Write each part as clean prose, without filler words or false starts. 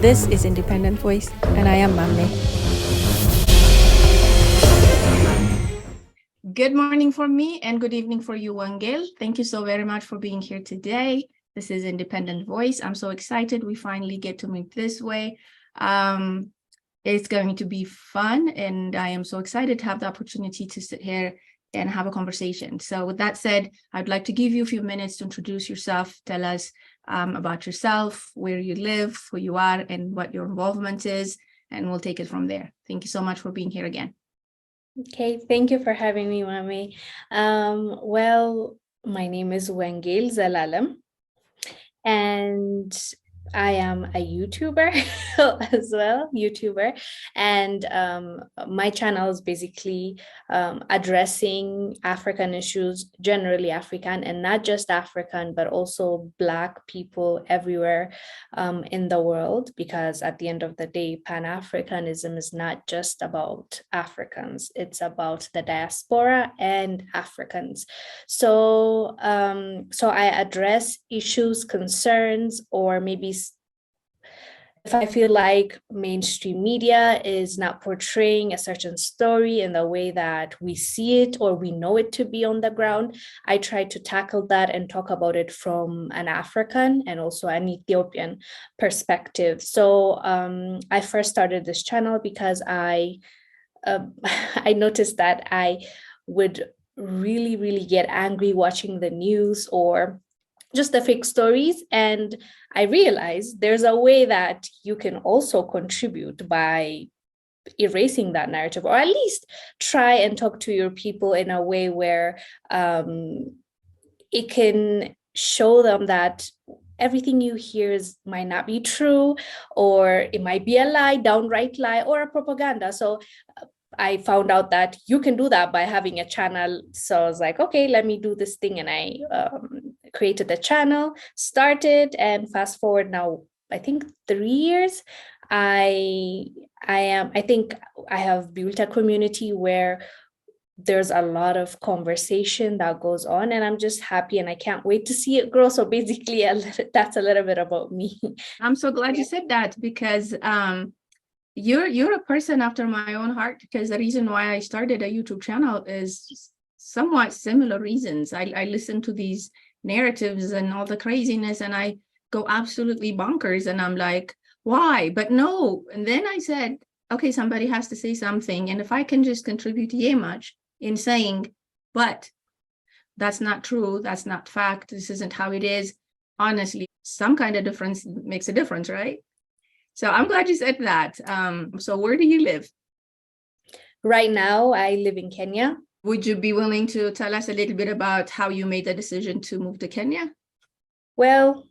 This is Independent Voice, and I am Mame. Good morning for me and good evening for you, Wongel. Thank you so very much for being here today. This is Independent Voice. I'm so excited we finally get to meet this way. It's going to be fun, and I am so excited to have the opportunity to sit here and have a conversation. So with that said, I'd like to give you a few minutes to introduce yourself, tell us about yourself, where you live, who you are, and what your involvement is, and we'll take it from there. Thank you so much for being here again. Okay, thank you for having me, Mami. Well, my name is Wongel Zelalem, and I am a YouTuber as well, and my channel is basically addressing African issues, generally African, and not just African, but also Black people everywhere in the world, because at the end of the day, Pan-Africanism is not just about Africans, it's about the diaspora and Africans. So, so I address issues, concerns, or maybe if I feel like mainstream media is not portraying a certain story in the way that we see it or we know it to be on the ground, I try to tackle that and talk about it from an African and also an Ethiopian perspective. So I first started this channel because I noticed that I would really get angry watching the news or just the fake stories. And I realized there's a way that you can also contribute by erasing that narrative, or at least try and talk to your people in a way where it can show them that everything you hear might not be true, or it might be a lie, downright lie, or a propaganda. So I found out that you can do that by having a channel. So I was like, okay, let me do this thing. And I created the channel, started, and fast forward now, I think 3 years, I think I have built a community where there's a lot of conversation that goes on, and I'm just happy and I can't wait to see it grow. So basically that's a little bit about me. I'm so glad you said that, because you're a person after my own heart, because the reason why I started a YouTube channel is somewhat similar reasons. I listen to these narratives and all the craziness, and I go absolutely bonkers, and I'm like, why? But no. And then I said, okay, somebody has to say something, and if I can just contribute yay much in saying, but that's not true, that's not fact, this isn't how it is, honestly, some kind of difference makes a difference, right? So I'm glad you said that. So where do you live? Right now, I live in Kenya. Would you be willing to tell us a little bit about how you made the decision to move to Kenya? Well,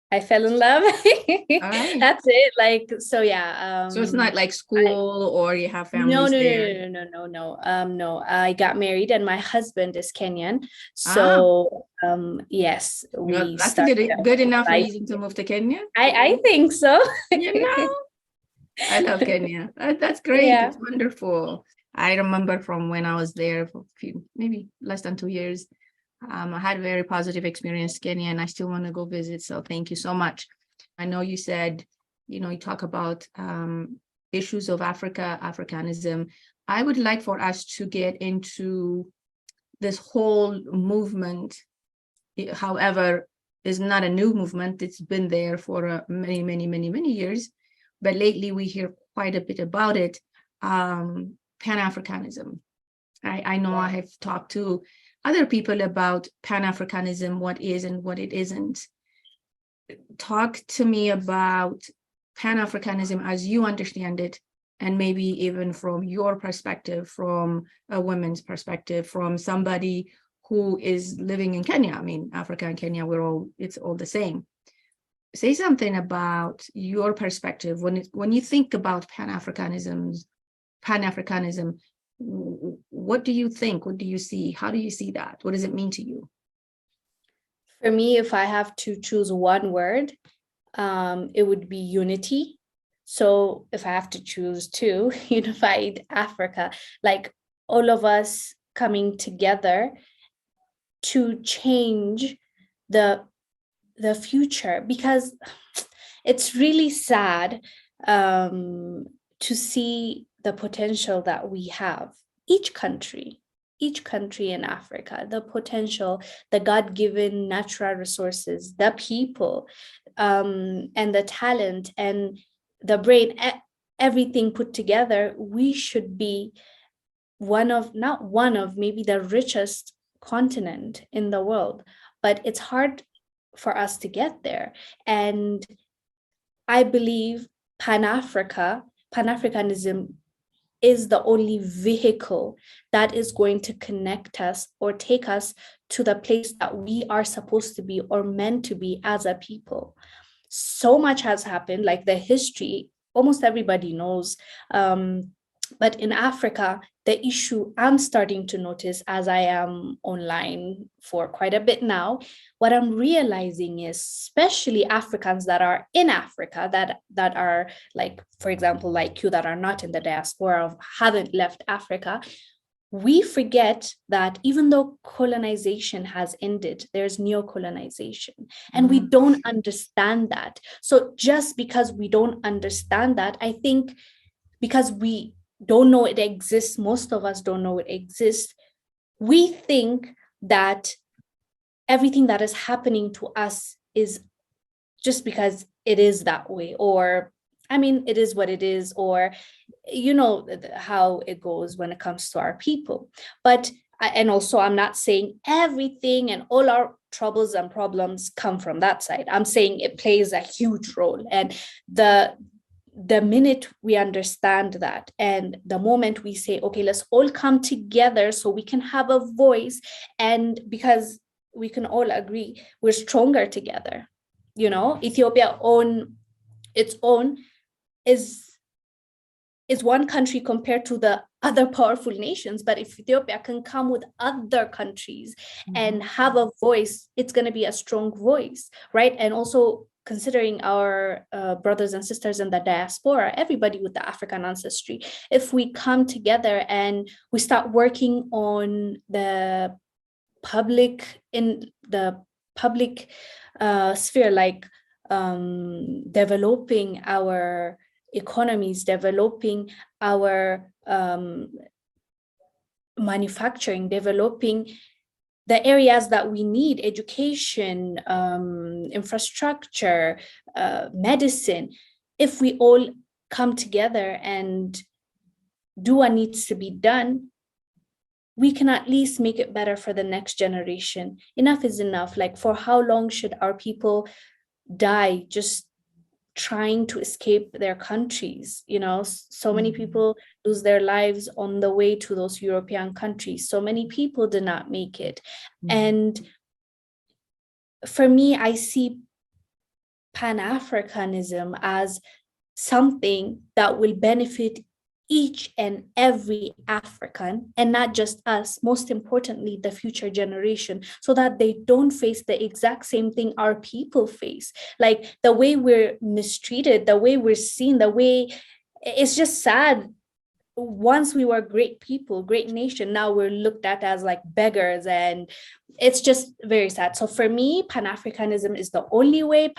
I fell in love. Right. That's it. Like, so yeah. So it's not like school or you have families there? No. I got married and my husband is Kenyan. So yes, we That's a started good enough life. reason to move to Kenya. I think so. I love Kenya. That's great. Yeah. It's wonderful. I remember from when I was there for a few, maybe less than 2 years. I had a very positive experience in Kenya, and I still want to go visit. So thank you so much. I know you said, you talk about issues of Africa, Africanism. I would like for us to get into this whole movement. However, is not a new movement. It's been there for many years. But lately we hear quite a bit about it. Pan-Africanism. I know I have talked to other people about Pan-Africanism, what is and what it isn't. Talk to me about Pan-Africanism as you understand it, and maybe even from your perspective, from a woman's perspective, from somebody who is living in Kenya. I mean, Africa and Kenya, it's all the same. Say something about your perspective when you think about Pan-Africanism. What do you think? What do you see? How do you see that? What does it mean to you? For me, if I have to choose one word, it would be unity. So if I have to choose two, unified Africa, like all of us coming together to change the future, because it's really sad to see the potential that we have. Each country in Africa, the potential, the God-given natural resources, the people, and the talent and the brain, everything put together, we should be not one of, maybe the richest continent in the world. But it's hard for us to get there. And I believe Pan-Africanism is the only vehicle that is going to connect us or take us to the place that we are supposed to be or meant to be as a people. So much has happened, like the history, almost everybody knows. But in Africa, the issue I'm starting to notice as I am online for quite a bit now, what I'm realizing is, especially Africans that are in Africa, that are, like, for example, like you, that are not in the diaspora, or haven't left Africa, we forget that even though colonization has ended, there's neo-colonization, and we don't understand that. So just because we don't understand that, I think because we don't know it exists, most of us don't know it exists, we think that everything that is happening to us is just because it is that way, or I mean, it is what it is, or you know how it goes when it comes to our people. But and also, I'm not saying everything and all our troubles and problems come from that side. I'm saying it plays a huge role, and the minute we understand that, and the moment we say, okay, let's all come together so we can have a voice, and because we can all agree we're stronger together. You know, Ethiopia on its own is one country compared to the other powerful nations. But if Ethiopia can come with other countries and have a voice, it's going to be a strong voice, right? And also considering our brothers and sisters in the diaspora, everybody with the African ancestry, if we come together and we start working on the public sphere, like developing our economies, developing our manufacturing, developing the areas that we need, education, infrastructure, medicine. If we all come together and do what needs to be done, we can at least make it better for the next generation. Enough is enough. Like, for how long should our people die just trying to escape their countries? You know, so many people lose their lives on the way to those European countries. So many people did not make it. And for me, I see Pan-Africanism as something that will benefit each and every African, and not just us, most importantly, the future generation, so that they don't face the exact same thing our people face. Like, the way we're mistreated, the way we're seen, the way, it's just sad. Once we were great people, great nation, now we're looked at as like beggars, and it's just very sad. So for me, Pan-Africanism is the only way.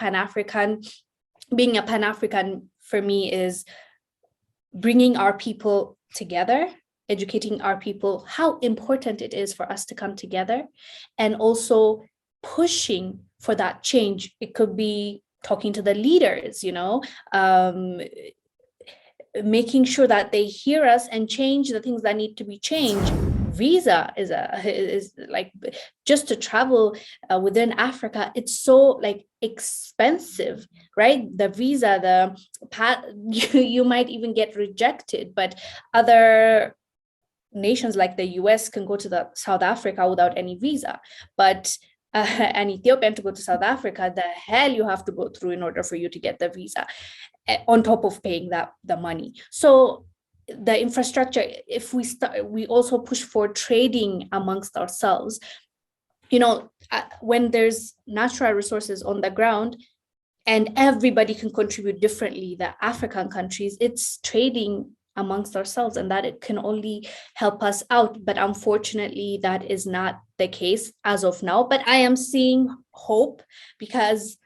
Being a Pan-African for me is bringing our people together, educating our people how important it is for us to come together, and also pushing for that change. It could be talking to the leaders, you know, making sure that they hear us and change the things that need to be changed. Visa is like, just to travel within Africa, it's so like expensive, right? The visa, you might even get rejected. But other nations like the US can go to the South Africa without any visa. But an Ethiopian to go to South Africa, the hell you have to go through in order for you to get the visa, on top of paying the money. So the infrastructure, if we also push for trading amongst ourselves, you know, when there's natural resources on the ground and everybody can contribute differently, the African countries, it's trading amongst ourselves, and that it can only help us out. But unfortunately, that is not the case as of now. But I am seeing hope, because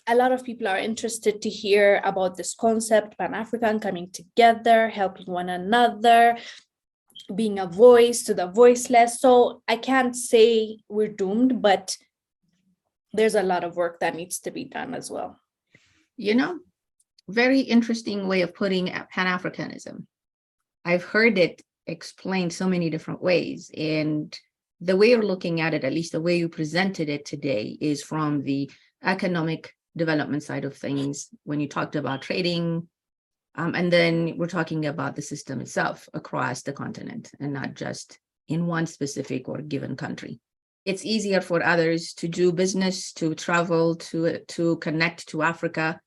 a lot of people are interested to hear about this concept, Pan-African, coming together, helping one another, being a voice to the voiceless. So I can't say we're doomed, but there's a lot of work that needs to be done as well. Very interesting way of putting Pan-Africanism. I've heard it explained so many different ways. And the way you're looking at it, at least the way you presented it today, is from the economic development side of things when you talked about trading. And then we're talking about the system itself across the continent and not just in one specific or given country. It's easier for others to do business, to travel, to connect to Africa,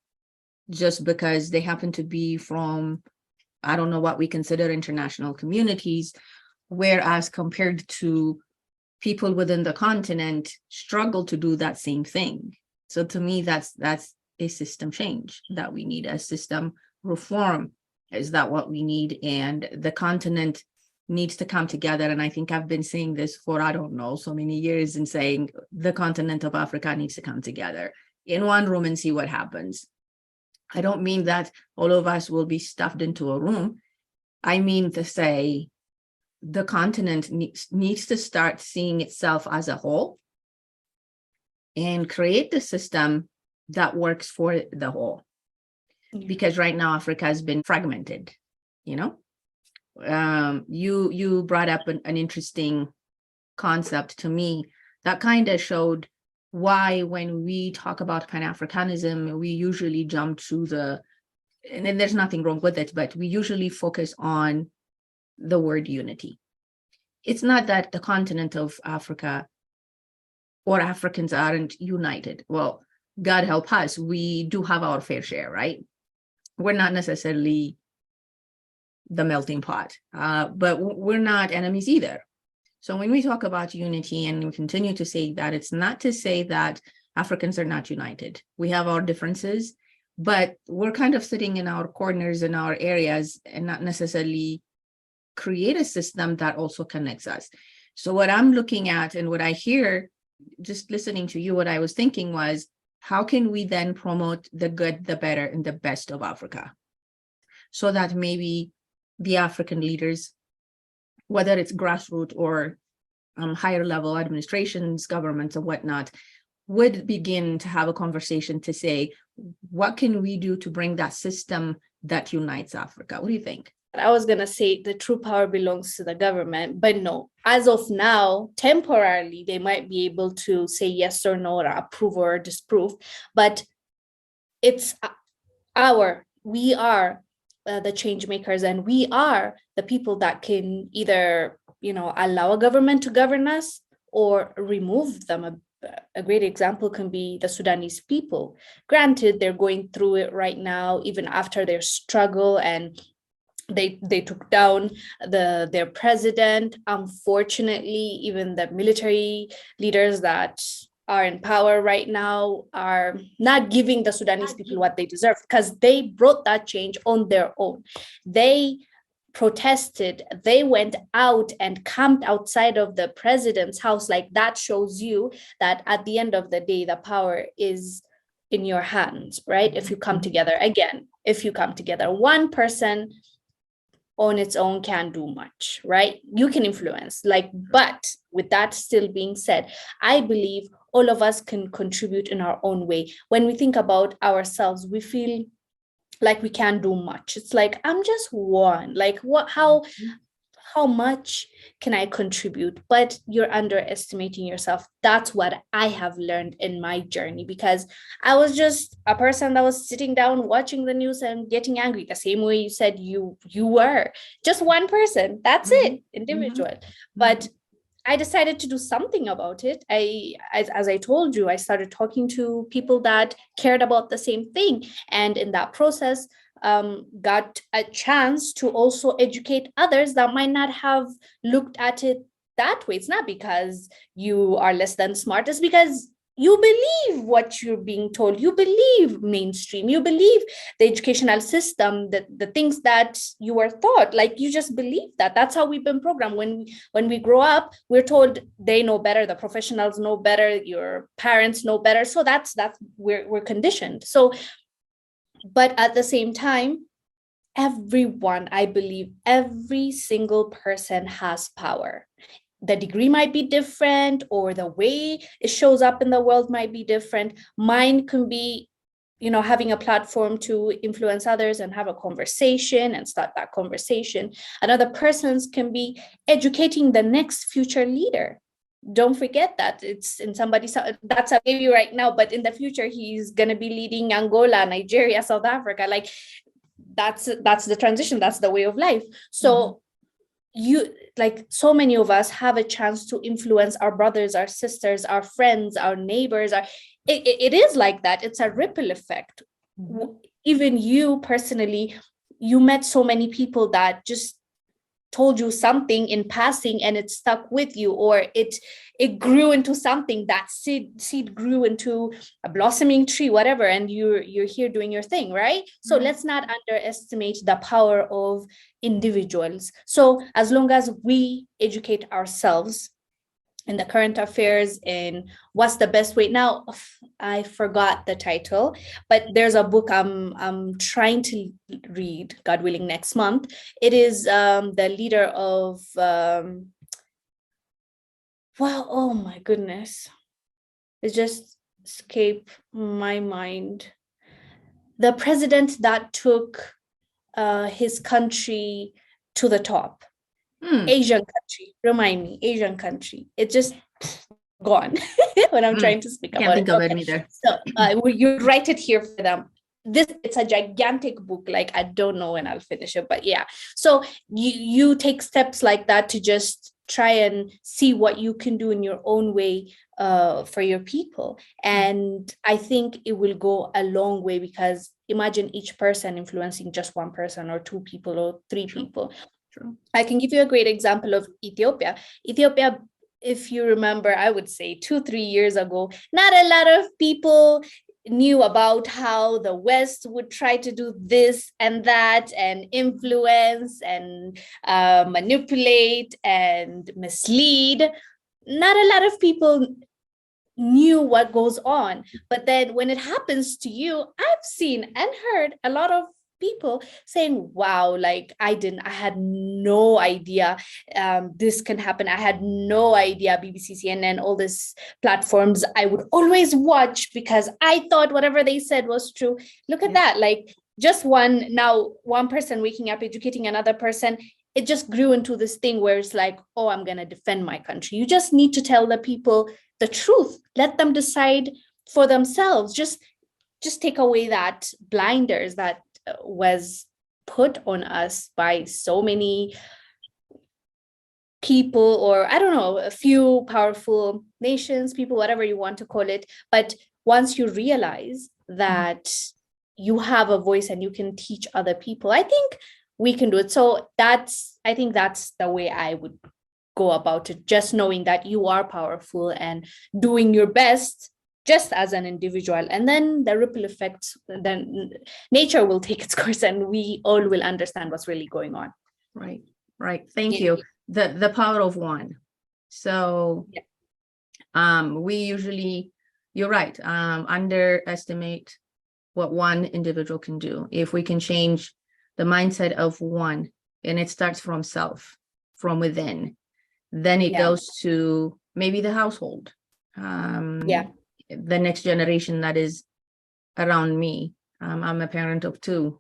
just because they happen to be from, I don't know what we consider international communities, whereas compared to people within the continent struggle to do that same thing. So to me, that's a system change that we need, a system reform. Is that what we need? And the continent needs to come together. And I think I've been saying this for, I don't know, so many years, and saying the continent of Africa needs to come together in one room and see what happens. I don't mean that all of us will be stuffed into a room. I mean to say the continent needs to start seeing itself as a whole and create the system that works for the whole. Because right now Africa has been fragmented. You brought up an interesting concept to me that kind of showed why when we talk about Pan-Africanism, we usually jump to and then there's nothing wrong with it, but we usually focus on the word unity. It's not that the continent of Africa or Africans aren't united. Well, God help us, we do have our fair share, right? We're not necessarily the melting pot, but we're not enemies either. So when we talk about unity and we continue to say that, it's not to say that Africans are not united. We have our differences, but we're kind of sitting in our corners in our areas and not necessarily create a system that also connects us. So what I'm looking at and what I hear, just listening to you, what I was thinking was, how can we then promote the good, the better, and the best of Africa? So that maybe the African leaders, whether it's grassroots or higher level administrations, governments, or whatnot, would begin to have a conversation to say, what can we do to bring that system that unites Africa? What do you think? I was going to say the true power belongs to the government, but no, as of now, temporarily, they might be able to say yes or no, or approve or disapprove, but it's we are the change makers, and we are the people that can either, allow a government to govern us or remove them. A great example can be the Sudanese people. Granted, they're going through it right now, even after their struggle, and they took down their president. Unfortunately, even the military leaders that are in power right now are not giving the Sudanese people what they deserve, because they brought that change on their own. They protested, they went out and camped outside of the president's house. Like, that shows you that at the end of the day, the power is in your hands, right? If you come together. Again, if you come together, one person on its own can't do much, right? You can influence, but with that still being said, I believe all of us can contribute in our own way. When we think about ourselves, we feel like we can't do much. It's like, I'm just one. Like, how much can I contribute? But you're underestimating yourself. That's what I have learned in my journey, because I was just a person that was sitting down watching the news and getting angry, the same way you said you were. Just one person. That's it, individual. But I decided to do something about it. As I told you, I started talking to people that cared about the same thing. And in that process, got a chance to also educate others that might not have looked at it that way. It's not because you are less than smart, it's because you believe what you're being told, you believe mainstream, you believe the educational system, the things that you were taught, like you just believe that. That's how we've been programmed. When we grow up, we're told they know better, the professionals know better, your parents know better. So that's we're conditioned. So, but at the same time, everyone, I believe every single person has power. The degree might be different, or the way it shows up in the world might be different. Mine can be, having a platform to influence others and have a conversation and start that conversation. Another person's can be educating the next future leader. Don't forget that it's in somebody's, that's a baby right now, but in the future he's going to be leading Angola, Nigeria, South Africa. Like that's the transition, that's the way of life. So you, like, so many of us have a chance to influence our brothers, our sisters, our friends, our neighbors. It is like that. It's a ripple effect. Even you personally, you met so many people that just told you something in passing and it stuck with you, or it grew into something, that seed grew into a blossoming tree, whatever, and you're here doing your thing, right? So let's not underestimate the power of individuals. So as long as we educate ourselves in the current affairs, in what's the best way. Now, I forgot the title, but there's a book I'm trying to read, God willing, next month. It is the leader of, wow, oh my goodness. It just escaped my mind. The president that took his country to the top. Asian country, remind me, Asian country. It just gone when I'm trying to speak Can't about think it. of it either. So you write it here for them. It's a gigantic book. Like, I don't know when I'll finish it, but yeah. So you take steps like that to just try and see what you can do in your own way for your people. And I think it will go a long way, because imagine each person influencing just one person or two people or three people. I can give you a great example of Ethiopia. Ethiopia, if you remember, I would say 2-3 years ago, not a lot of people knew about how the West would try to do this and that and influence and manipulate and mislead. Not a lot of people knew what goes on. But then when it happens to you, I've seen and heard a lot of people saying, wow, like I had no idea this can happen. I had no idea BBC, CNN, all these platforms I would always watch because I thought whatever they said was true. Look at that. Like just one person waking up, educating another person. It just grew into this thing where it's like, oh, I'm going to defend my country. You just need to tell the people the truth. Let them decide for themselves. Just take away that blinders that was put on us by so many people, or I don't know, a few powerful nations, people, whatever you want to call it. But once you realize that you have a voice and you can teach other people, I think we can do it. So I think that's the way I would go about it, just knowing that you are powerful and doing your best just as an individual, and then the ripple effects, then nature will take its course and we all will understand what's really going on. Right. Thank you. The power of one. So we usually, you're right, underestimate what one individual can do. If we can change the mindset of one, and it starts from self, from within, then it goes to maybe the household, the next generation that is around me. I'm a parent of 2.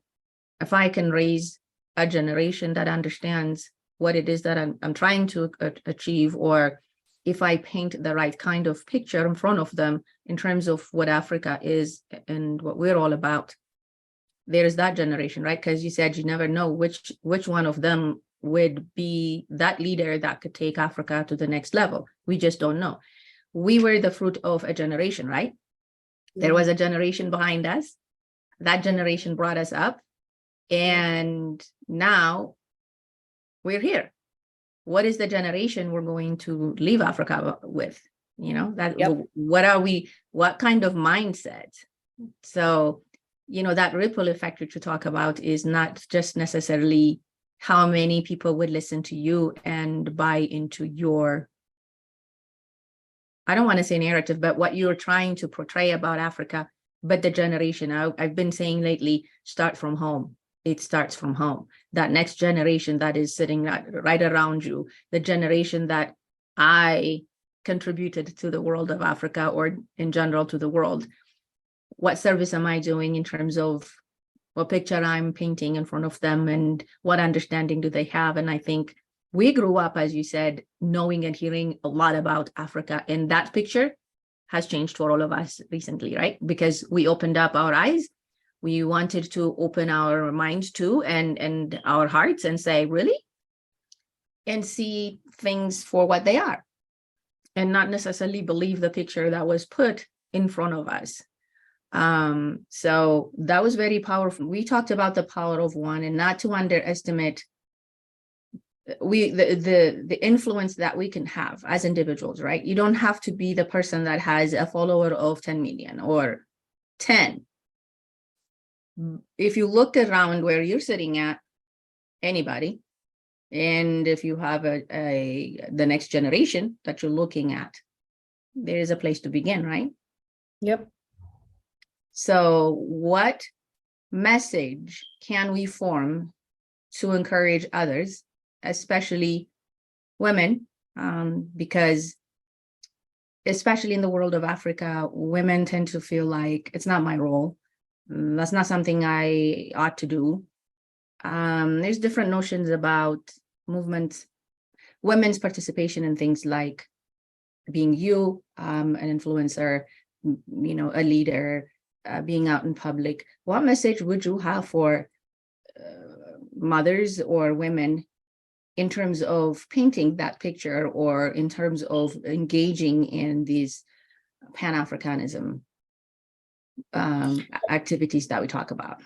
If I can raise a generation that understands what it is that I'm trying to achieve, or if I paint the right kind of picture in front of them in terms of what Africa is and what we're all about, there's that generation, right? Because you said you never know which one of them would be that leader that could take Africa to the next level. We just don't know. We were the fruit of a generation, right? There was a generation behind us. That generation brought us up. And now we're here. What is the generation we're going to leave Africa with? that Yep. what kind of mindset? So, that ripple effect that you talk about is not just necessarily how many people would listen to you and buy into your, I don't want to say narrative, but what you're trying to portray about Africa, but the generation. I've been saying lately, start from home. It starts from home. That next generation that is sitting right around you, the generation that I contributed to the world of Africa, or in general to the world. What service am I doing in terms of what picture I'm painting in front of them, and what understanding do they have? And I think we grew up, as you said, knowing and hearing a lot about Africa, and that picture has changed for all of us recently, right? Because we opened up our eyes. We wanted to open our minds too, and our hearts, and say, really? And see things for what they are, and not necessarily believe the picture that was put in front of us. So that was very powerful. We talked about the power of one, and not to underestimate the influence that we can have as individuals, right? You don't have to be the person that has a follower of 10 million or 10. If you look around where you're sitting at, anybody, and if you have the next generation that you're looking at, there is a place to begin, right? Yep. So what message can we form to encourage others, especially women? Because especially in the world of Africa, women tend to feel like it's not my role. That's not something I ought to do. There's different notions about movements, women's participation in things like being an influencer, a leader, being out in public. What message would you have for mothers or women in terms of painting that picture, or in terms of engaging in these Pan-Africanism activities that we talk about?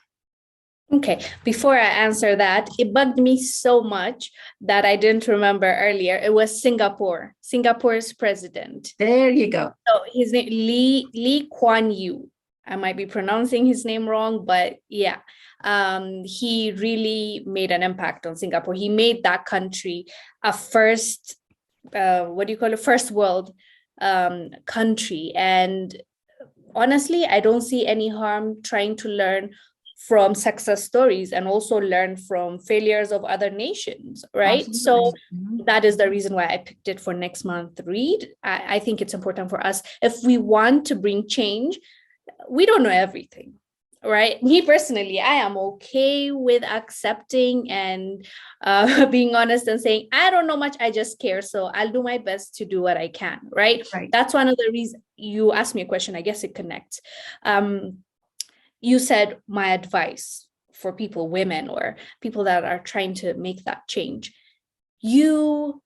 Okay, before I answer that, it bugged me so much that I didn't remember earlier. It was Singapore's president. There you go. So his name, Lee Kuan Yew. I might be pronouncing his name wrong, but yeah, he really made an impact on Singapore. He made that country a first world country. And honestly, I don't see any harm trying to learn from success stories and also learn from failures of other nations, right? Absolutely. So that is the reason why I picked it for next month read. I think it's important for us. If we want to bring change, we don't know everything, right? Me personally, I am okay with accepting and being honest and saying, I don't know much, I just care. So I'll do my best to do what I can, right? That's one of the reasons you asked me a question. I guess it connects. You said my advice for people, women, or people that are trying to make that change. You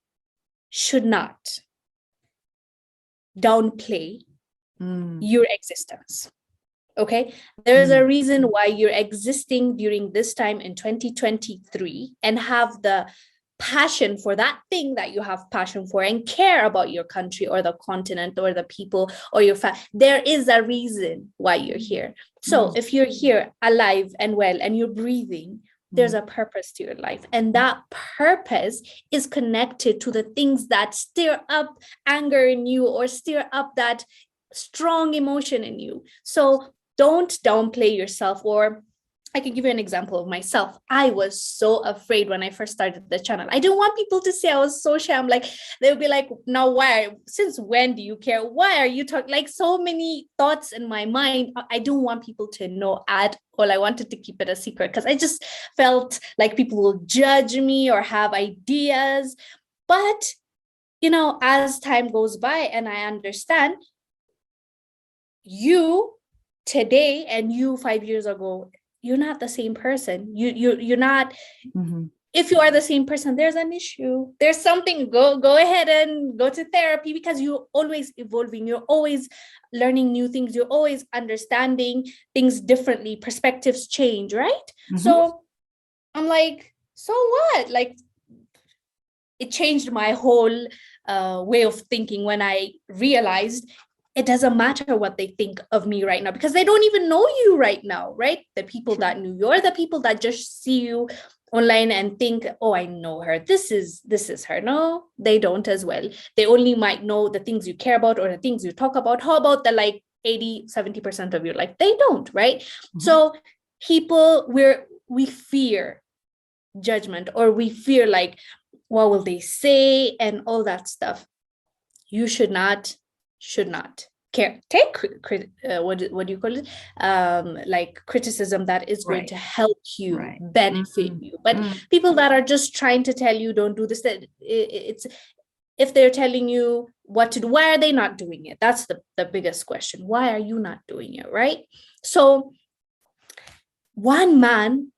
should not downplay your existence. Okay, there's a reason why you're existing during this time in 2023 and have the passion for that thing that you have passion for and care about your country or the continent or the people or your family. There is a reason why you're here. So if you're here alive and well and you're breathing, there's a purpose to your life. And that purpose is connected to the things that stir up anger in you or stir up that strong emotion in you. So don't downplay yourself. Or I can give you an example of myself. I was so afraid when I first started the channel. I didn't want people to say I was so shy. I'm like, they'll be like, now why? Since when do you care? Why are you talking? Like, so many thoughts in my mind. I don't want people to know at all. I wanted to keep it a secret because I just felt like people will judge me or have ideas. But, as time goes by and I understand, you today and you 5 years ago, you're not the same person. You're not. If you are the same person, there's an issue. There's something. Go ahead and go to therapy, because you're always evolving. You're always learning new things. You're always understanding things differently. Perspectives change, right? So I'm like, so what? Like, it changed my whole way of thinking when I realized it doesn't matter what they think of me right now, because they don't even know you right now, right? The people that knew you, or the people that just see you online and think, oh, I know her, this is her. No, they don't as well. They only might know the things you care about or the things you talk about. How about the like 80-70% of your life? They don't, right? So people, we fear judgment, or we fear like, what will they say and all that stuff. You should not care, take what do you call it, like criticism that is going to help you, benefit you. But people that are just trying to tell you don't do this, that it's, if they're telling you what to do, why are they not doing it? That's the biggest question. Why are you not doing it, right? So one man,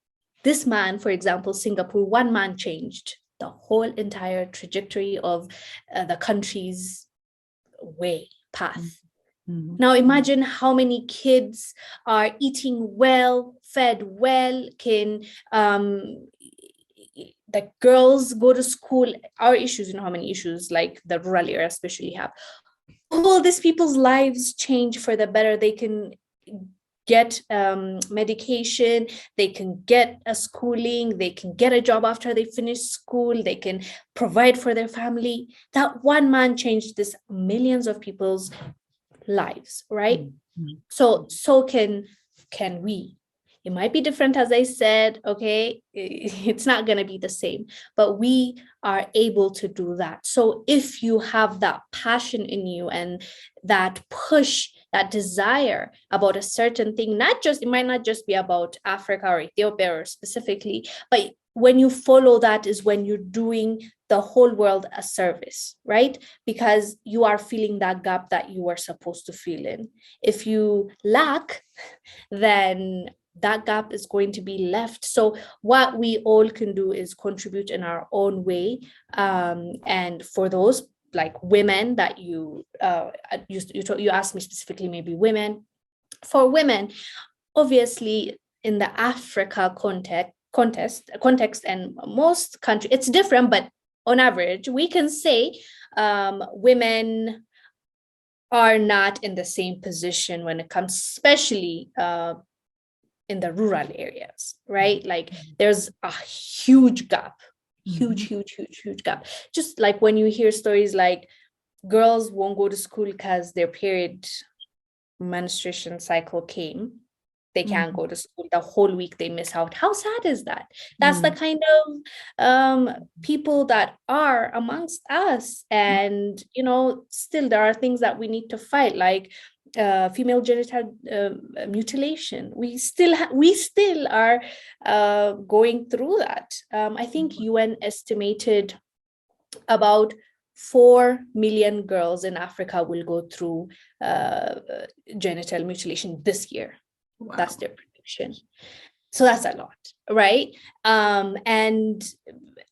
this man, for example, Singapore, one man changed the whole entire trajectory of the country's path. Now imagine how many kids are eating well, fed well, can the girls go to school. Our issues, how many issues like the rural area especially have. All these people's lives change for the better. They can get medication, they can get a schooling, they can get a job after they finish school, they can provide for their family. That one man changed this millions of people's lives, right? So can we. It might be different, as I said, okay, it's not going to be the same, but we are able to do that. So if you have that passion in you and that push, that desire about a certain thing, it might not just be about Africa or Ethiopia or specifically, but when you follow that is when you're doing the whole world a service, right? Because you are filling that gap that you are supposed to fill in. If you lack, then that gap is going to be left. So what we all can do is contribute in our own way. And for those like women that you asked me specifically, maybe women. For women, obviously in the Africa context and most countries, it's different, but on average, we can say women are not in the same position when it comes, especially in the rural areas, right? Like there's a huge gap, huge gap. Just like when you hear stories like girls won't go to school because their period menstruation cycle came, they can't go to school the whole week, they miss out. How sad is that? That's the kind of people that are amongst us. And still there are things that we need to fight, like female genital mutilation. We still are going through that. I think UN estimated about 4 million girls in Africa will go through genital mutilation this year. Wow. That's their prediction. So that's a lot, right? And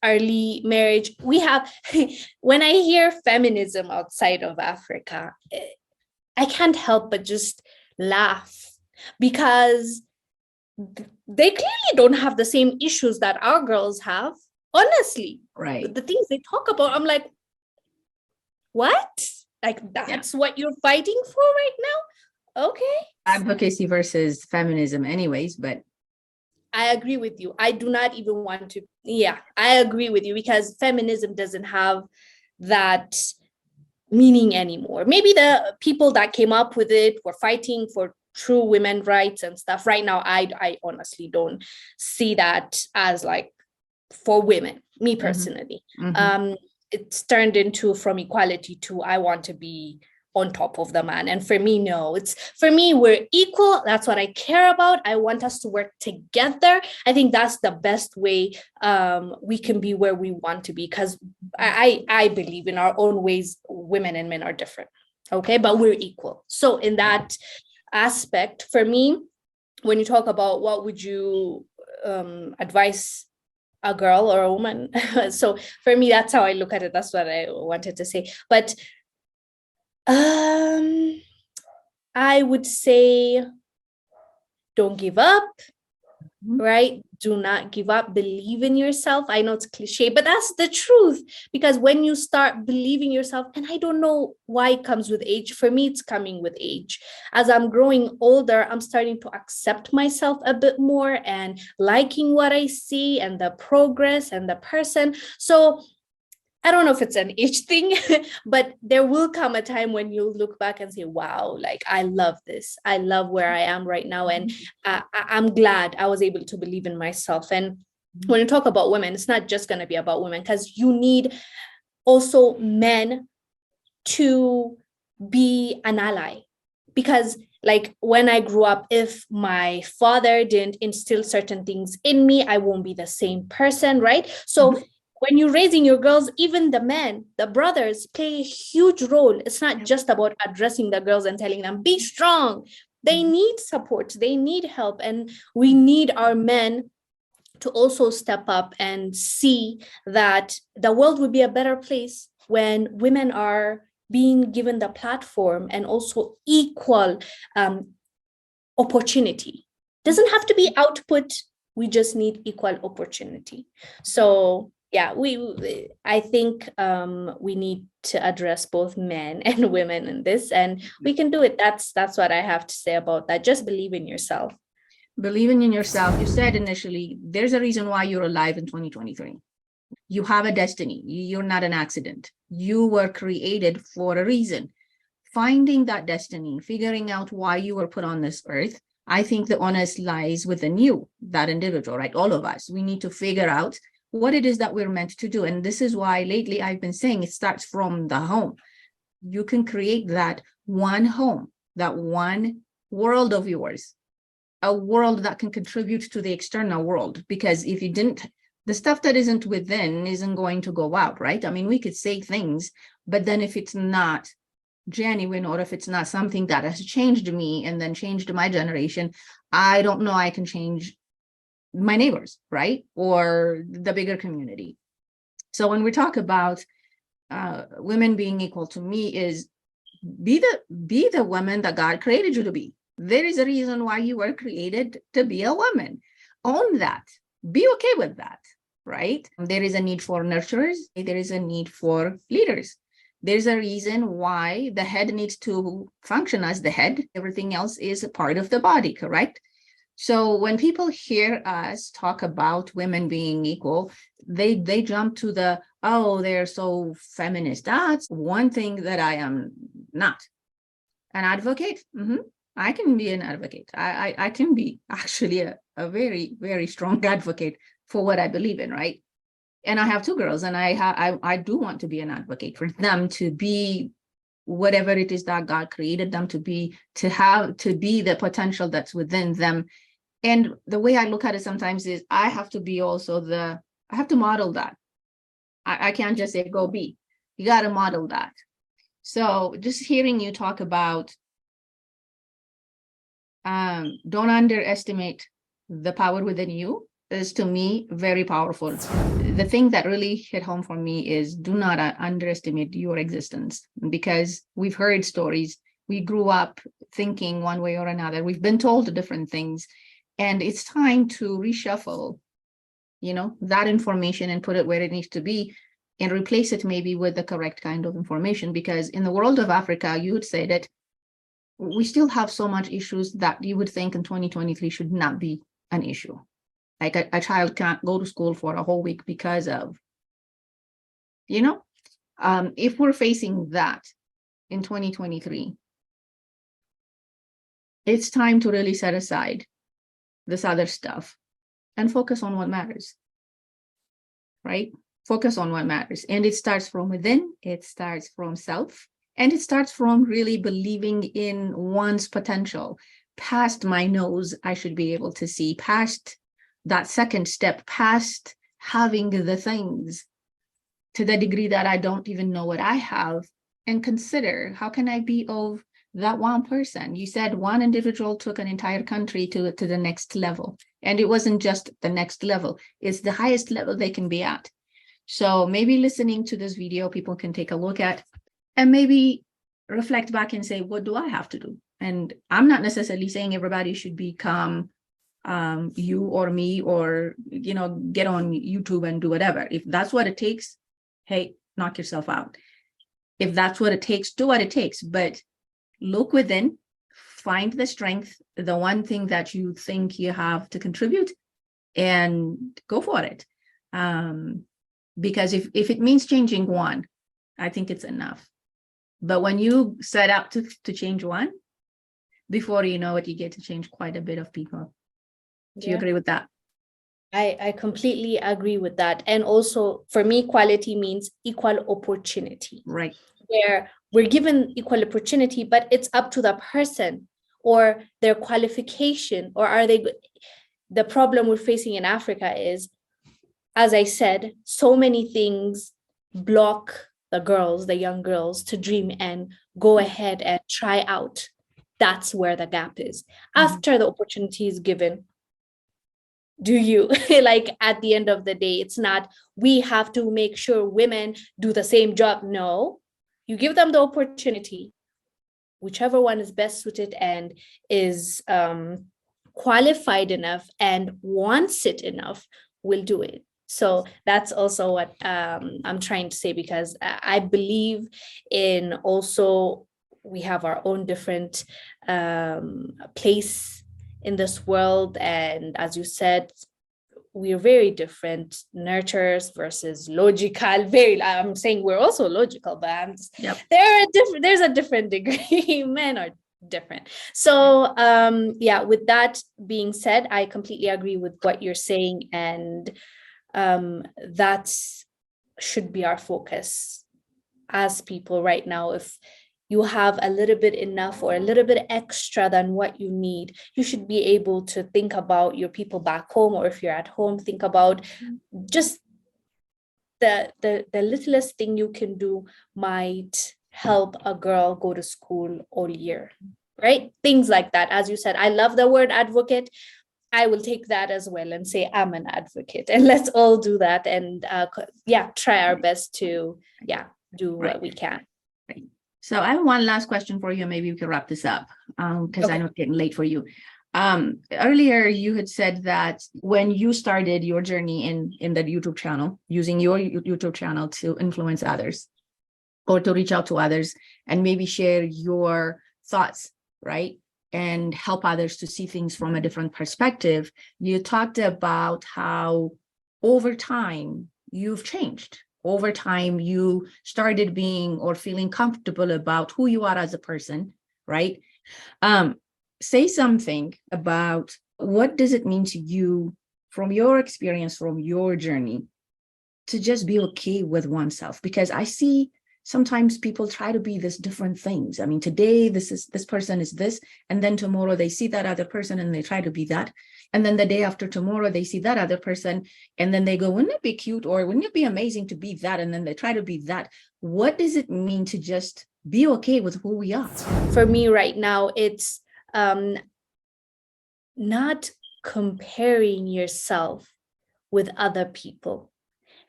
early marriage. We have, when I hear feminism outside of Africa, I can't help but just laugh, because they clearly don't have the same issues that our girls have. Honestly, right? The things they talk about, I'm like, what? Like that's what you're fighting for right now? Okay. Advocacy versus feminism anyways, but I agree with you. I do not even want to. Yeah, I agree with you, because feminism doesn't have that meaning anymore. Maybe the people that came up with it were fighting for true women rights and stuff. Right now, I honestly don't see that as like for women, me personally. It's turned into from equality to I want to be on top of the man. And for me, no, for me, we're equal. That's what I care about. I want us to work together. I think that's the best way we can be where we want to be, because I believe in our own ways, women and men are different. Okay, but we're equal. So in that aspect, for me, when you talk about what would you advise a girl or a woman, so for me, that's how I look at it. That's what I wanted to say. But I would say don't give up. right? Do not give up. Believe in yourself. I know it's cliche, but that's the truth. Because when you start believing yourself, and I don't know why it comes with age. For me, it's coming with age. As I'm growing older, I'm starting to accept myself a bit more and liking what I see and the progress and the person. So I don't know if it's an age thing, but there will come a time when you'll look back and say, wow, like I love this. I love where I am right now. And I'm glad I was able to believe in myself. And when you talk about women, it's not just going to be about women, because you need also men to be an ally. Because like when I grew up, if my father didn't instill certain things in me, I won't be the same person, right? So when you're raising your girls, even the men, the brothers play a huge role. It's not just about addressing the girls and telling them, be strong. They need support, they need help. And we need our men to also step up and see that the world would be a better place when women are being given the platform and also equal opportunity. Doesn't have to be output. We just need equal opportunity. So yeah, I think we need to address both men and women in this, and we can do it. That's what I have to say about that. Just believe in yourself. Believing in yourself. You said initially, there's a reason why you're alive in 2023. You have a destiny. You're not an accident. You were created for a reason. Finding that destiny, figuring out why you were put on this earth, I think the onus lies within you, that individual, right? All of us. We need to figure out what it is that we're meant to do. And this is why lately I've been saying it starts from the home. You can create that one home, that one world of yours, a world that can contribute to the external world. Because if you didn't, the stuff that isn't within isn't going to go out, right? I mean, we could say things, but then if it's not genuine, or if it's not something that has changed me and then changed my generation, I don't know I can change my neighbors, right? Or the bigger community. So when we talk about women being equal, to me is be the woman that God created you to be. There is a reason why you were created to be a woman. Own that. Be okay with that, right? There is a need for nurturers. There is a need for leaders. There's a reason why the head needs to function as the head. Everything else is a part of the body, correct? So when people hear us talk about women being equal, they jump to the, oh, they're so feminist. That's one thing that I am not. An advocate. I can be an advocate. I can be actually a very, very strong advocate for what I believe in, right? And I have two girls, and I do want to be an advocate for them to be whatever it is that God created them to be, to be the potential that's within them. And the way I look at it sometimes is I have to be also I have to model that. I can't just say go be. You got to model that. So just hearing you talk about don't underestimate the power within you is, to me, very powerful. The thing that really hit home for me is do not underestimate your existence, because we've heard stories. We grew up thinking one way or another. We've been told different things, and it's time to reshuffle, that information and put it where it needs to be, and replace it maybe with the correct kind of information. Because in the world of Africa, you would say that we still have so much issues that you would think in 2023 should not be an issue. Like a child can't go to school for a whole week because of, if we're facing that in 2023, it's time to really set aside this other stuff and focus on what matters, right? Focus on what matters. And it starts from within, it starts from self, and it starts from really believing in one's potential. Past my nose, I should be able to see past that second step, past having the things to the degree that I don't even know what I have, and consider how can I be of that one person. You said one individual took an entire country to the next level, and it wasn't just the next level, it's the highest level they can be at. So maybe listening to this video, people can take a look at and maybe reflect back and say, what do I have to do? And I'm not necessarily saying everybody should become you or me, or, get on YouTube and do whatever. If that's what it takes, hey, knock yourself out. If that's what it takes, do what it takes. But look within, find the strength, the one thing that you think you have to contribute, and go for it. Because if it means changing one, I think it's enough. But when you set out to change one, before you know it, you get to change quite a bit of people. Do you agree with that? I completely agree with that. And also, for me, equality means equal opportunity. Right. Where we're given equal opportunity, but it's up to the person or their qualification, or are they. The problem we're facing in Africa is, as I said, so many things block the young girls, to dream and go ahead and try out. That's where the gap is. After the opportunity is given, do you like, at the end of the day, it's not we have to make sure women do the same job. No, you give them the opportunity. Whichever one is best suited and is qualified enough and wants it enough will do it. So that's also what I'm trying to say, because I believe in, also, we have our own different place in this world. And as you said, we're very different, nurturers versus logical. I'm saying we're also logical, but there's a different degree. Men are different. So with that being said, I completely agree with what you're saying, and that should be our focus as people right now. If you have a little bit enough or a little bit extra than what you need, you should be able to think about your people back home, or if you're at home, think about just the littlest thing you can do might help a girl go to school all year, right? Things like that. As you said, I love the word advocate. I will take that as well and say I'm an advocate, and let's all do that, and try our best to do what we can. Right. So I have one last question for you. Maybe we can wrap this up, because I know it's getting late for you. Earlier, you had said that when you started your journey in the YouTube channel, using your YouTube channel to influence others or to reach out to others and maybe share your thoughts, right? And help others to see things from a different perspective. You talked about how over time you've changed. Over time, you started being or feeling comfortable about who you are as a person, right? Say something about what does it mean to you, from your experience, from your journey, to just be okay with oneself? Because I see sometimes people try to be this different things. I mean, today this person is this, and then tomorrow they see that other person and they try to be that. And then the day after tomorrow, they see that other person, and then they go, wouldn't it be cute, or wouldn't it be amazing to be that? And then they try to be that. What does it mean to just be okay with who we are? For me right now, it's not comparing yourself with other people.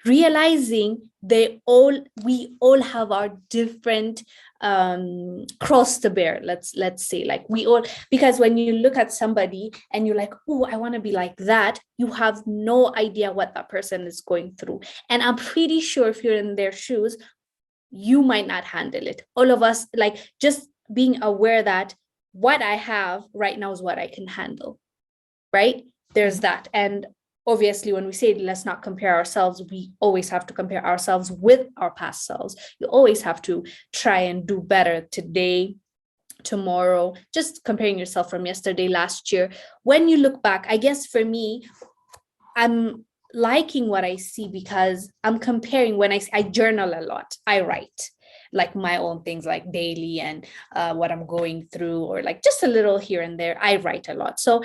Realizing we all have our different cross to bear. Let's say, like, we all, because when you look at somebody and you're like, oh, I want to be like that, you have no idea what that person is going through. And I'm pretty sure if you're in their shoes, you might not handle it. All of us, like, just being aware that what I have right now is what I can handle, right? There's that. And obviously, when we say let's not compare ourselves, we always have to compare ourselves with our past selves. You always have to try and do better today, tomorrow, just comparing yourself from yesterday, last year. When you look back, I guess for me, I'm liking what I see because I'm comparing. When I journal a lot, I write like my own things, like daily, and what I'm going through, or like just a little here and there. I write a lot. So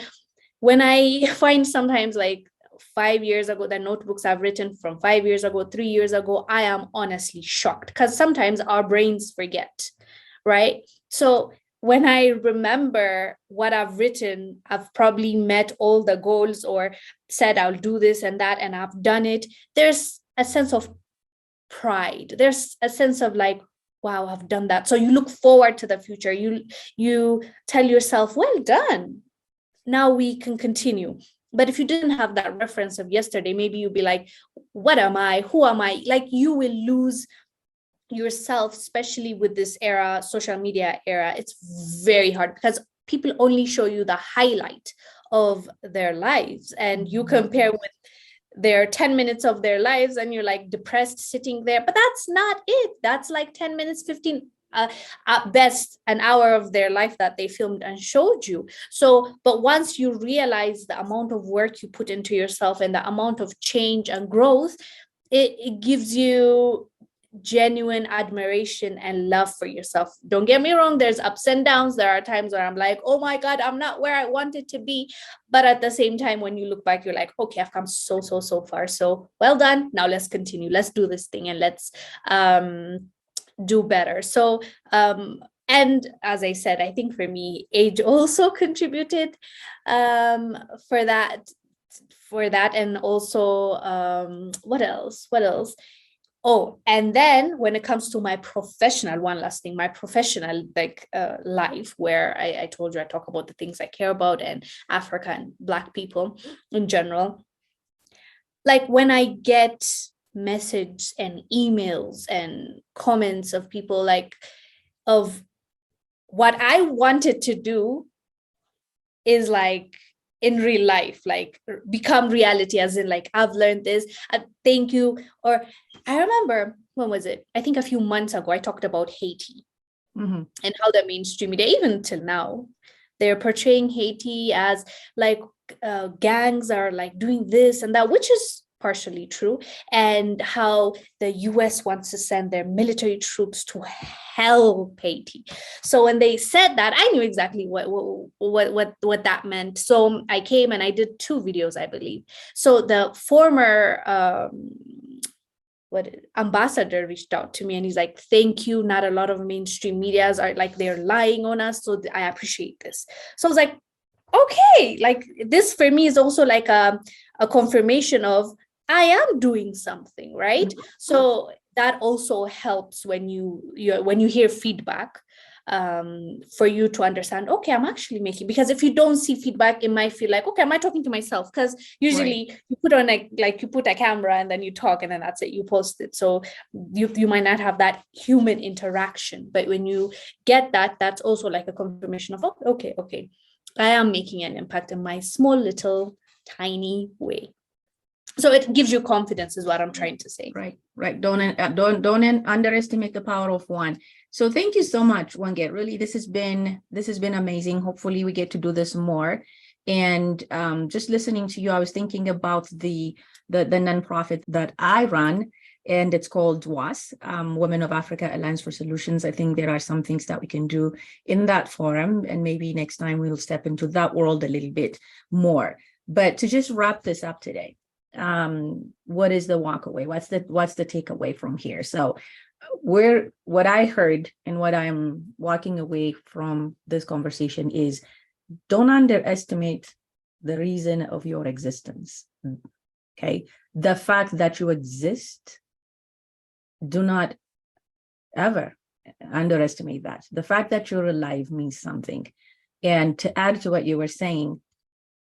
when I find sometimes, like, 5 years ago, the notebooks I've written from 5 years ago, 3 years ago, I am honestly shocked, because sometimes our brains forget, right? So when I remember what I've written, I've probably met all the goals or said I'll do this and that, and I've done it. There's a sense of pride. There's a sense of like, wow, I've done that. So you look forward to the future. You tell yourself, well done. now we can continue. But if you didn't have that reference of yesterday, maybe you'd be like, what am I? Who am I? Like, you will lose yourself, especially with this era, social media era. It's very hard because people only show you the highlight of their lives, and you compare with their 10 minutes of their lives, and you're like depressed sitting there. But that's not it. That's like 10 minutes, 15 at best an hour of their life that they filmed and showed you. So, but once you realize the amount of work you put into yourself and the amount of change and growth, it gives you genuine admiration and love for yourself. Don't get me wrong, there's ups and downs. There are times where I'm like, oh my God, I'm not where I wanted to be. But at the same time, when you look back, you're like, okay, I've come so far. So well done. Now let's continue. Let's do this thing, and let's do better. So and as I said, I think for me, age also contributed for that. And also what else? Oh, and then when it comes to my professional, one last thing, my professional life, where I told you I talk about the things I care about and Africa and Black people in general. Like, when I get messages and emails and comments of people like of what I wanted to do is like in real life, like become reality, as in like, I've learned this, thank you. Or I remember, when was it? I think a few months ago, I talked about Haiti and how the mainstream media, even till now, they're portraying Haiti as like gangs are like doing this and that, which is partially true, and how the US wants to send their military troops to help Haiti. So when they said that, I knew exactly what that meant. So I came and I did 2 videos, I believe. So the former ambassador reached out to me, and he's like, thank you, not a lot of mainstream medias are like, they're lying on us, so I appreciate this. So I was like, okay, like this for me is also like a confirmation of I am doing something, right? So that also helps when you hear feedback, for you to understand, okay, I'm actually making, because if you don't see feedback, it might feel like, okay, am I talking to myself? Because usually you put on like you put a camera and then you talk and then that's it, you post it. So you might not have that human interaction, but when you get that, that's also like a confirmation of, oh, okay, I am making an impact in my small little tiny way. So it gives you confidence, is what I'm trying to say. Right. Don't underestimate the power of one. So thank you so much, Wongel. Really, this has been amazing. Hopefully we get to do this more. And just listening to you, I was thinking about the nonprofit that I run, and it's called WAS, Women of Africa Alliance for Solutions. I think there are some things that we can do in that forum, and maybe next time we'll step into that world a little bit more. But to just wrap this up today, what is the walk away? What's the takeaway from here? So what I heard and what I'm walking away from this conversation is, don't underestimate the reason of your existence. Okay. The fact that you exist, do not ever underestimate that. The fact that you're alive means something. And to add to what you were saying,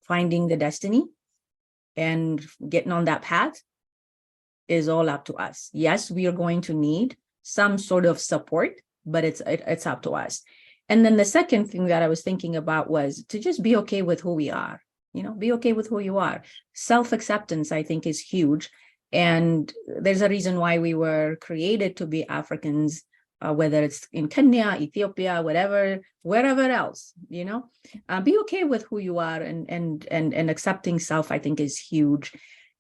finding the destiny and getting on that path is all up to us. Yes, we are going to need some sort of support, but it's up to us. And then the second thing that I was thinking about was to just be okay with who we are. Be okay with who you are. Self-acceptance, I think, is huge. And there's a reason why we were created to be Africans, whether it's in Kenya, Ethiopia, wherever else, be okay with who you are, and accepting self, I think, is huge.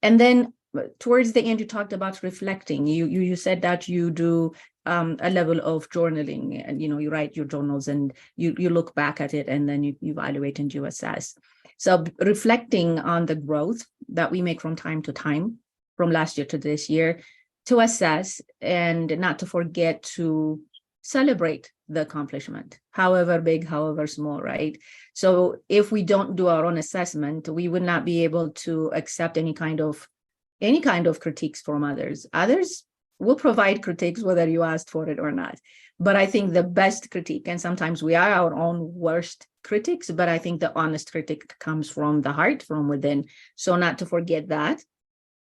And then towards the end, you talked about reflecting. You said that you do a level of journaling, and you write your journals and you look back at it, and then you evaluate and you assess. So reflecting on the growth that we make from time to time, from last year to this year, to assess and not to forget to celebrate the accomplishment, however big, however small, right? So if we don't do our own assessment, we would not be able to accept any kind of critiques from others. Others we'll provide critiques whether you asked for it or not. But I think the best critique, and sometimes we are our own worst critics, but I think the honest critique comes from the heart, from within. So not to forget that.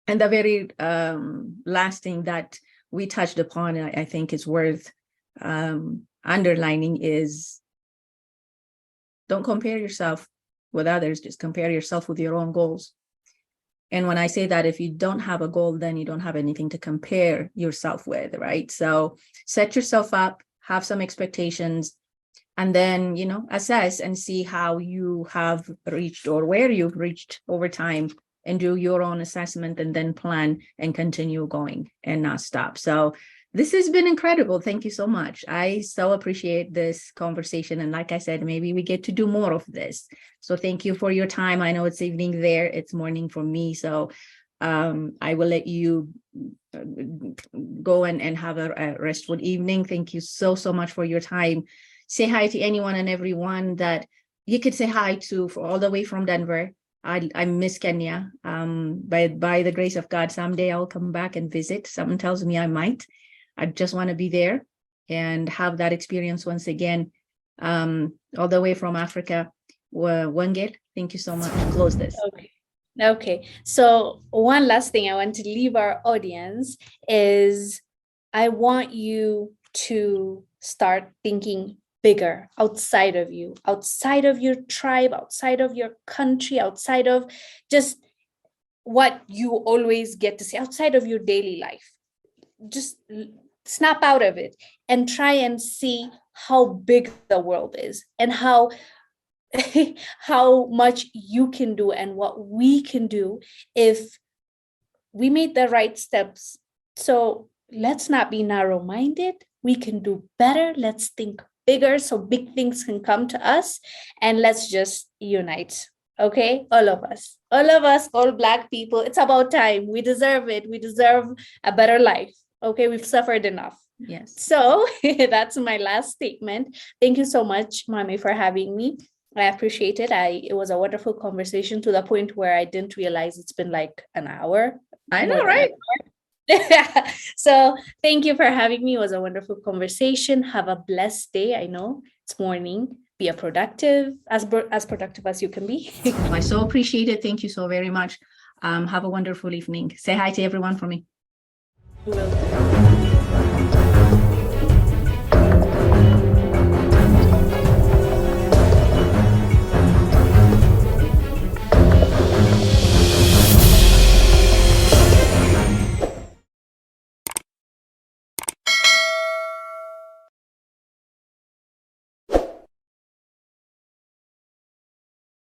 And the very last thing that we touched upon, I think is worth underlining, is don't compare yourself with others, just compare yourself with your own goals. And when I say that, if you don't have a goal, then you don't have anything to compare yourself with, right? So set yourself up, have some expectations, and then, assess and see how you have reached or where you've reached over time, and do your own assessment, and then plan and continue going and not stop. So this has been incredible. Thank you so much. I so appreciate this conversation. And like I said, maybe we get to do more of this. So thank you for your time. I know it's evening there. It's morning for me. So I will let you go and have a restful evening. Thank you so much for your time. Say hi to anyone and everyone that you could say hi to, all the way from Denver. I miss Kenya. By the grace of God, someday I'll come back and visit. Something tells me I might. I just want to be there and have that experience once again. All the way from Africa. Wongel, thank you so much. Close this. Okay. So one last thing I want to leave our audience is, I want you to start thinking bigger, outside of you, outside of your tribe, outside of your country, outside of just what you always get to see, outside of your daily life. Just snap out of it and try and see how big the world is, and how much you can do, and what we can do if we made the right steps. So let's not be narrow-minded. We can do better. Let's think bigger so big things can come to us, and let's just unite. Okay, all of us, all Black people. It's about time. We deserve it. We deserve a better life. Okay, we've suffered enough. Yes. So that's my last statement. Thank you so much, Mommy, for having me. I appreciate it. It was a wonderful conversation, to the point where I didn't realize it's been like an hour. I know, right? So thank you for having me. It was a wonderful conversation. Have a blessed day. I know it's morning. Be as productive as you can be. I so appreciate it. Thank you so very much. Have a wonderful evening. Say hi to everyone for me. Will do.